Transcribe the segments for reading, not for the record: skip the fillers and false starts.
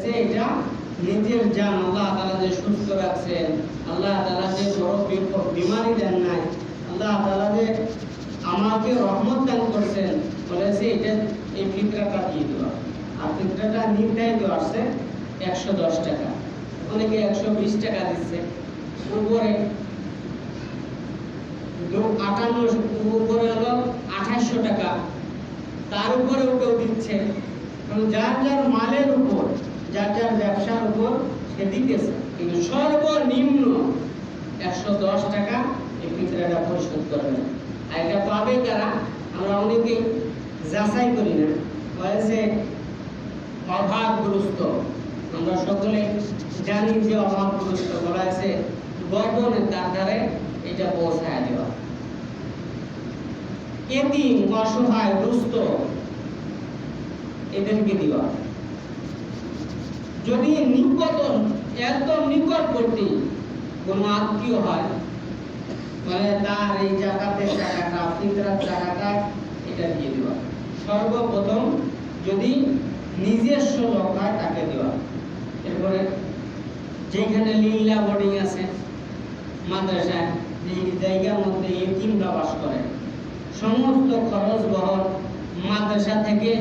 বলেছে এটা নিজের জান আল্লাহ তাআলা যে সুস্থ রাখছেন, আল্লাহ তাআলা যে বড় বিমারি দেন নাই, আল্লাহ তাআলা যে আমাকে রহমত দান করছেন, বলেছে এটা এই ফিতরাটা দিয়ে দেওয়া। আর ফিতরাটা নির্ধারিত আসছে 110 টাকা, অনেকে 120 টাকা দিচ্ছে, উপরে 58 উপরে হলো 2800 টাকা, তার উপরে কেউ দিচ্ছে। যার যার মালের উপর, যার যার ব্যবসার উপর সে দিতেছে, কিন্তু সর্বনিম্ন 110 টাকা এই ফিতরাটা পরিশোধ করবে। আর এটা পাবে কারা? আমরা অনেকে যাচাই করি না, বলেছে অভাবগ্রস্ত। আমরা সকলে জানি যে অভাবগ্রস্ত বলা আছে গর্বনের তার ধারে এটা পৌঁছায় দেওয়া। এতিম, অসহায়, দুস্থ এদেরকে দেওয়া। যদি একদম নিকটবর্তী কোনো আত্মীয় হয়, মানে তার এই জাকাতের টাকাটা, ফিতরার টাকাটা এটা দিয়ে দেওয়া। সর্বপ্রথম যদি নিজস্ব লোক হয় তাকে দেওয়া। এরপরে যেখানে লিল্লা বোর্ডিং আছে, মাদ্রাসায় যে জায়গার মধ্যে এতিমরা বাস করে, সমস্ত খরচ বহন মাদ্রাসা থেকে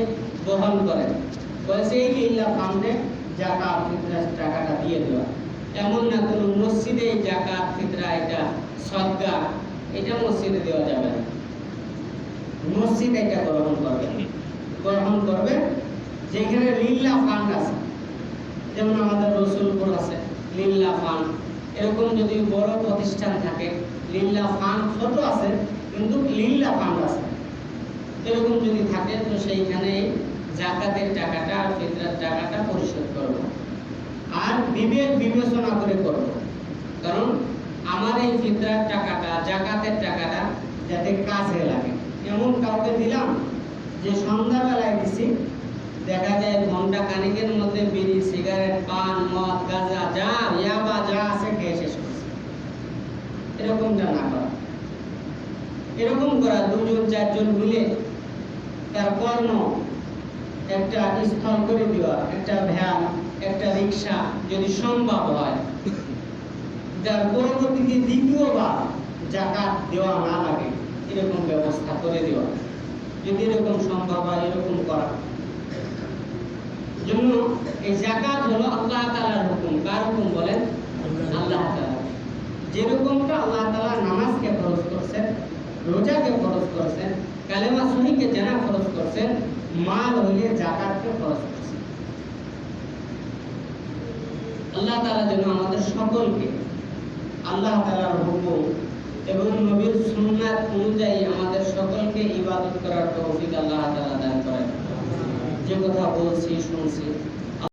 বহন করে, বলছে এই লিল্লা ফান্ডে জাকাত ফিতরার টাকাটা দিয়ে দেওয়া। এমন না কোনো মসজিদে জাকাত ফিতরা এটা সদকা এটা মসজিদে দেওয়া যাবে না, মসজিদ এটা গ্রহণ করবে যেখানে লিল্লা ফান্ড আছে। যেমন আমাদের রসুলপুর আছে লিল্লা ফান্ড, এরকম যদি বড় প্রতিষ্ঠান থাকে, লিল্লা ফান্ড ছোট আছে কিন্তু লিল্লা ফান্ড আছে, এরকম যদি থাকে তো সেইখানে জাকাতের টাকাটা আর ফিতরার টাকাটা পরিশোধ করব। আর বিবেক বিবেচনা করে করব, কারণ আমার এই ফিতরার টাকাটা, জাকাতের টাকাটা যাতে কাজে লাগে। এমন কাউকে দিলাম যে সন্ধ্যাবেলায় দিছি, দেখা যায় ঘন্টা খানিকের মধ্যে বিড়ি, সিগারেট, পান, মদ, গাঁজা যা ইয়াবা যা আছে খেয়ে শেষ করছে। এরকমটা না করা। এরকম করা 2-4 মিলে তার কর্ম একটা স্থল করে দেওয়া, একটা ভ্যান, একটা রিক্সা যদি সম্ভব হয়, যার পরবর্তীতে দ্বিতীয়বার জাকাত দেওয়া না লাগে এরকম ব্যবস্থা করে দেওয়া। যদি এরকম সম্ভব হয় এরকম করা জন্য এই জাকাত হলো আল্লাহ তাআলার হুকুম। কার হুকুম বলেন? আল্লাহ তাআলা। যেরকমটা আল্লাহ তাআলা নামাজকে ফরজ করেছেন, রোজাকে ফরজ করেছেন, কালেমা সহিহকে জানা ফরজ করেছেন, মাল হইলে জাকাতকে ফরজ করেছেন। আল্লাহ তাআলা যেন আমাদের সকলকে আল্লাহ তাআলার হুকুম এবং নবীর সুন্নাত অনুযায়ী আমাদের সকলকে ইবাদত করার তৌফিক আল্লাহ তাআলা দান করেন। যে কথা বলছি শুনছি